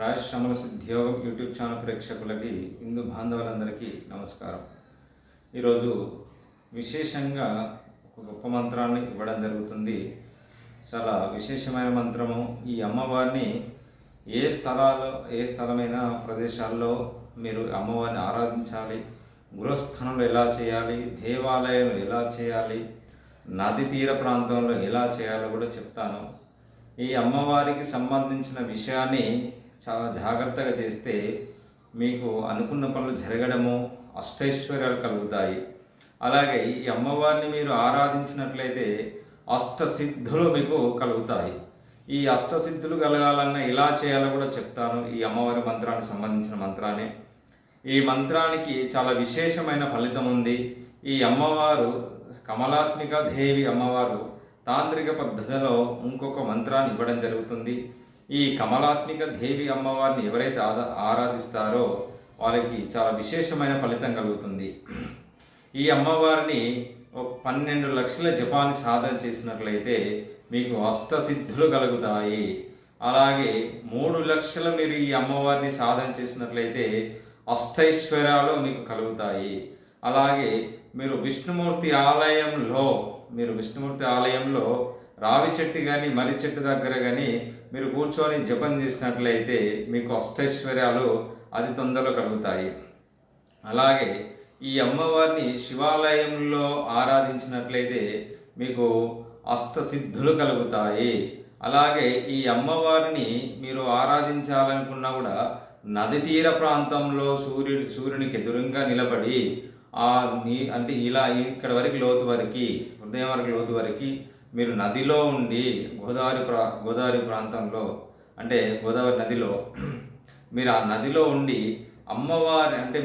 రాజశ్రమల సిద్ధియోగం YouTube channel ప్రేక్షకులకి హిందూ బాంధవులందరికీ నమస్కారం. ఈరోజు విశేషంగా ఒక గొప్ప మంత్రాన్ని ఇవ్వడం జరుగుతుంది. చాలా విశేషమైన మంత్రము. ఈ అమ్మవారిని ఏ స్థలమైన ప్రదేశాల్లో మీరు అమ్మవారిని ఆరాధించాలి, గృహస్థానంలో ఎలా చేయాలి, దేవాలయంలో ఎలా చేయాలి, నది తీర ప్రాంతంలో ఎలా చేయాలో కూడా చెప్తాను. ఈ అమ్మవారికి సంబంధించిన విషయాన్ని చాలా జాగ్రత్తగా చేస్తే మీకు అనుకున్న పనులు జరగడము, అష్టైశ్వర్యాలు కలుగుతాయి. అలాగే ఈ అమ్మవారిని మీరు ఆరాధించినట్లయితే అష్టసిద్ధులు మీకు కలుగుతాయి. ఈ అష్టసిద్ధులు కలగాలన్నా ఎలా చేయాలో కూడా చెప్తాను. ఈ అమ్మవారి మంత్రానికి సంబంధించిన మంత్రాన్ని. ఈ మంత్రానికి చాలా విశేషమైన ఫలితం ఉంది. ఈ అమ్మవారు కమలాత్మిక దేవి అమ్మవారు తాంత్రిక పద్ధతిలో ఇంకొక మంత్రాన్ని ఇవ్వడం జరుగుతుంది. ఈ కమలాత్మిక దేవి అమ్మవారిని ఎవరైతే ఆరాధిస్తారో వాళ్ళకి చాలా విశేషమైన ఫలితం కలుగుతుంది. ఈ అమ్మవారిని 12 లక్షల జపాన్ని సాధన చేసినట్లయితే మీకు అష్టసిద్ధులు కలుగుతాయి. అలాగే 3 లక్షలు మీరు ఈ అమ్మవారిని సాధన చేసినట్లయితే అష్టైశ్వర్యాలు మీకు కలుగుతాయి. అలాగే మీరు విష్ణుమూర్తి ఆలయంలో రావి చెట్టు కానీ మర్రి చెట్టు దగ్గర కానీ మీరు కూర్చొని జపం చేసినట్లయితే మీకు అష్టైశ్వర్యాలు అతి తొందరలో కలుగుతాయి. అలాగే ఈ అమ్మవారిని శివాలయంలో ఆరాధించినట్లయితే మీకు అష్టసిద్ధులు కలుగుతాయి. అలాగే ఈ అమ్మవారిని మీరు ఆరాధించాలనుకున్నా కూడా నది తీర ప్రాంతంలో సూర్యునికి ఎదురుగా నిలబడి అంటే ఇలా ఇక్కడ వరకు లోతు వరకు, హృదయం వరకు లోతు వరకు మీరు నదిలో ఉండి గోదావరి ప్రాంతంలో అంటే గోదావరి నదిలో మీరు ఆ నదిలో ఉండి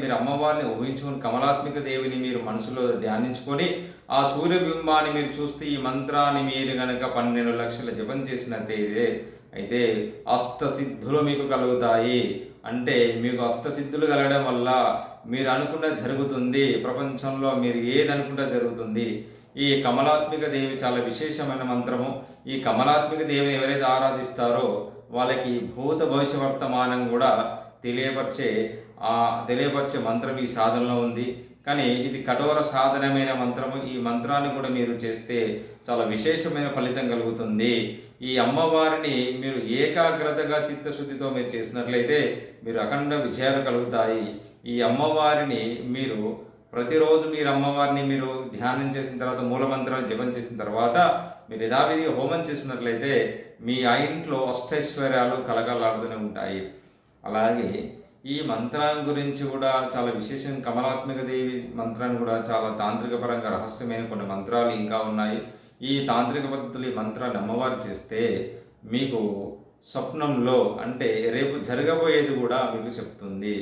మీరు అమ్మవారిని ఊహించుకొని కమలాత్మిక దేవిని మీరు మనసులో ధ్యానించుకొని ఆ సూర్యబింబాన్ని మీరు చూస్తే ఈ మంత్రాన్ని మీరు కనుక 12 లక్షల జపం చేసినట్టయితే అష్టసిద్ధులు మీకు కలుగుతాయి. అంటే మీకు అష్టసిద్ధులు కలగడం వల్ల మీరు అనుకున్నది జరుగుతుంది. ప్రపంచంలో మీరు ఏది అనుకుంటే జరుగుతుంది. ఈ కమలాత్మిక దేవి చాలా విశేషమైన మంత్రము. ఈ కమలాత్మిక దేవిని ఎవరైతే ఆరాధిస్తారో వాళ్ళకి భూత భవిష్య వర్తమానం కూడా తెలియపరిచే మంత్రం ఈ సాధనలో ఉంది. కానీ ఇది కఠోర సాధనమైన మంత్రము. ఈ మంత్రాన్ని కూడా మీరు చేస్తే చాలా విశేషమైన ఫలితం కలుగుతుంది. ఈ అమ్మవారిని మీరు ఏకాగ్రతగా చిత్తశుద్ధితో మీరు చేసినట్లయితే మీరు అఖండ విజయాలు కలుగుతాయి. ఈ అమ్మవారిని మీరు ప్రతిరోజు అమ్మవారిని మీరు ధ్యానం చేసిన తర్వాత మూలమంత్రాన్ని జపం చేసిన తర్వాత మీరు యథావిధిగా హోమం చేసినట్లయితే మీ ఇంట్లో అష్టైశ్వర్యాలు కలగలాడుతూనే ఉంటాయి. అలాగే ఈ మంత్రాన్ని గురించి కూడా చాలా విశేషం. కమలాత్మిక దేవి మంత్రాన్ని కూడా చాలా తాంత్రిక పరంగా రహస్యమైన కొన్ని మంత్రాలు ఇంకా ఉన్నాయి. ఈ తాంత్రిక పద్ధతులు ఈ మంత్రాన్ని అమ్మవారు చేస్తే మీకు స్వప్నంలో అంటే రేపు జరగబోయేది కూడా మీకు చెప్తుంది.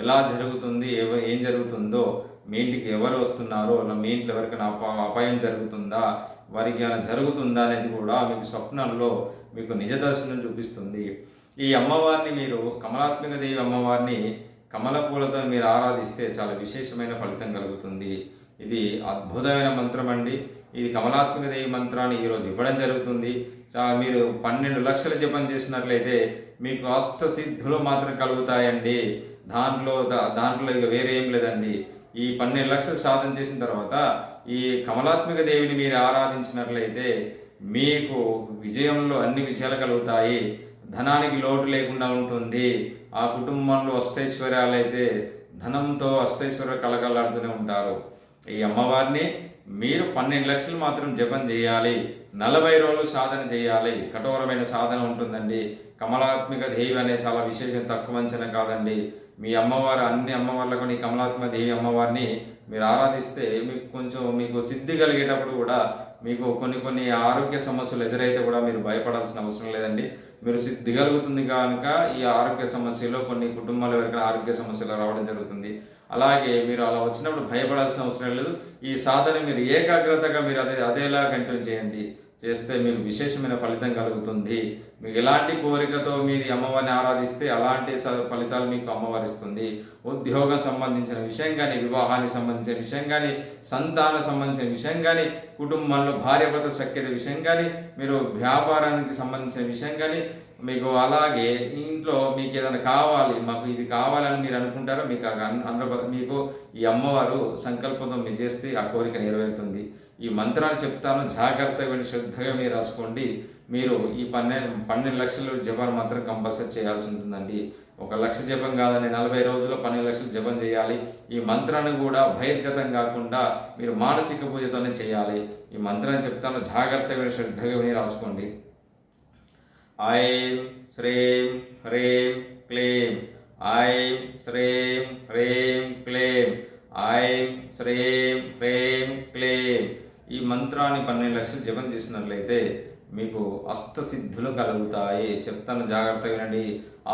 ఎలా జరుగుతుంది, ఏం జరుగుతుందో, మీ ఇంటికి ఎవరు వస్తున్నారో, మీ ఇంట్లో ఎవరికైనా అపాయం జరుగుతుందా, వారికి ఏమైనా జరుగుతుందా అనేది కూడా మీకు స్వప్నంలో మీకు నిజ దర్శనం చూపిస్తుంది. ఈ అమ్మవారిని మీరు కమలాత్మిక దేవి అమ్మవారిని కమల పూలతో మీరు ఆరాధిస్తే చాలా విశేషమైన ఫలితం కలుగుతుంది. ఇది అద్భుతమైన మంత్రం అండి. ఇది కమలాత్మిక దేవి మంత్రాన్ని ఈరోజు ఇవ్వడం జరుగుతుంది. మీరు 12 లక్షల జపం చేసినట్లయితే మీకు అష్టసిద్ధులు మాత్రం కలుగుతాయండి. దాంట్లో ఇక వేరే ఏం లేదండి. ఈ 12 లక్షలు సాధన చేసిన తర్వాత ఈ కమలాత్మిక దేవిని మీరు ఆరాధించినట్లయితే మీకు విజయంలో అన్ని విజయాలు కలుగుతాయి. ధనానికి లోటు లేకుండా ఉంటుంది. ఆ కుటుంబంలో అష్టైశ్వర్యాలు అయితే ధనంతో అష్టైశ్వర్యాలు కలగలాడుతూనే ఉంటారు. ఈ అమ్మవారిని మీరు 12 లక్షలు మాత్రం జపం చేయాలి. 40 రోజులు సాధన చేయాలి. కఠోరమైన సాధన ఉంటుందండి. కమలాత్మిక దేవి అనేది చాలా విశేషం, తక్కువ అంచనా కాదండి. మీ అమ్మవారు అన్ని అమ్మవార్లకు ఈ కమలాత్మిక దేవి అమ్మవారిని మీరు ఆరాధిస్తే మీకు సిద్ధి కలిగేటప్పుడు కూడా మీకు కొన్ని ఆరోగ్య సమస్యలు ఎదురైతే కూడా మీరు భయపడాల్సిన అవసరం లేదండి. మీరు సిద్ధి కలుగుతుంది కనుక ఈ ఆరోగ్య సమస్యలో కొన్ని కుటుంబాలు ఎవరికైనా ఆరోగ్య సమస్యలు రావడం జరుగుతుంది. అలాగే మీరు అలా వచ్చినప్పుడు భయపడాల్సిన అవసరం లేదు. ఈ సాధన మీరు ఏకాగ్రతగా మీరు అదేలా కంటిన్యూ చేస్తే మీకు విశేషమైన ఫలితం కలుగుతుంది. మీకు ఎలాంటి కోరికతో మీరు అమ్మవారిని ఆరాధిస్తే అలాంటి ఫలితాలు మీకు అమ్మవారు ఇస్తుంది. ఉద్యోగం సంబంధించిన విషయం కానీ, వివాహానికి సంబంధించిన విషయం కానీ, సంతానం సంబంధించిన విషయం కానీ, కుటుంబంలో భార్యాభర్త సఖ్యత విషయం కానీ, మీరు వ్యాపారానికి సంబంధించిన విషయం కానీ, మీకు అలాగే ఇంట్లో మీకు ఏదైనా కావాలి, మాకు ఇది కావాలని మీరు అనుకుంటారో మీకు మీకు ఈ అమ్మవారు సంకల్పంతో మీరు చేస్తే ఆ కోరిక నెరవేరుతుంది. ఈ మంత్రాన్ని చెప్తాను, జాగ్రత్తగా విని శ్రద్ధగా మీరు రాసుకోండి. మీరు ఈ 12 లక్షలు జపాల మంత్రం కంపల్సరీ చేయాల్సి ఉంటుందండి. 1,00,000 జపం కాదని 40 రోజుల్లో 12 లక్షలు జపం చేయాలి. ఈ మంత్రాన్ని కూడా బహిర్గతం కాకుండా మీరు మానసిక పూజతోనే చేయాలి. ఈ మంత్రాన్ని చెప్తాను, జాగ్రత్తగా విని శ్రద్ధగా విని రాసుకోండి. ఐం శ్రీం హ్రీం క్లీం, ఐం శ్రీం హ్రీం క్లీం, ఐం శ్రీం హ్రీం క్లీం. ఈ మంత్రాన్ని 12 లక్షలు జపం చేసినట్లయితే మీకు అష్టసిద్ధులు కలుగుతాయి. చెప్తాను, జాగ్రత్తగా వినండి.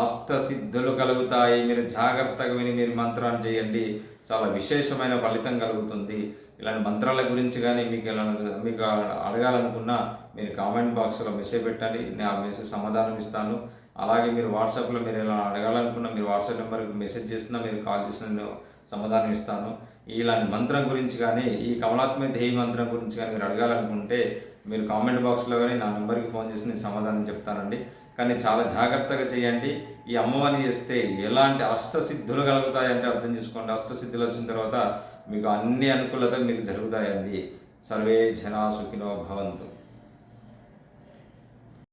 అష్టసిద్ధులు కలుగుతాయి. మీరు జాగ్రత్తగా విని మీరు మంత్రాన్ని చేయండి, చాలా విశేషమైన ఫలితం కలుగుతుంది. ఇలాంటి మంత్రాల గురించి కానీ మీకు అడగాలనుకున్నా మీరు కామెంట్ బాక్స్లో మెసేజ్ పెట్టండి, నేను ఆ మెసేజ్ సమాధానం ఇస్తాను. అలాగే మీరు వాట్సాప్లో మీరు ఎలా అడగాలనుకున్నా మీరు వాట్సాప్ నెంబర్కి మెసేజ్ చేసినా, మీరు కాల్ చేసినా నేను సమాధానం ఇస్తాను. ఇలాంటి మంత్రం గురించి కానీ ఈ కమలాత్మ దేవి మంత్రం గురించి కానీ మీరు అడగాలనుకుంటే మీరు కామెంట్ బాక్స్లో కానీ నా నెంబర్కి ఫోన్ చేసి నేను సమాధానం చెప్తానండి. కానీ చాలా జాగ్రత్తగా చేయండి. ఈ అమ్మవారిని చేస్తే ఎలాంటి అష్టసిద్ధులు కలుగుతాయంటే అర్థం చేసుకోండి. అష్టసిద్ధులు వచ్చిన తర్వాత మీకు అన్ని అనుకూలతలు మీకు జరుగుతాయండి. సర్వే జనా సుఖినో భవంతు.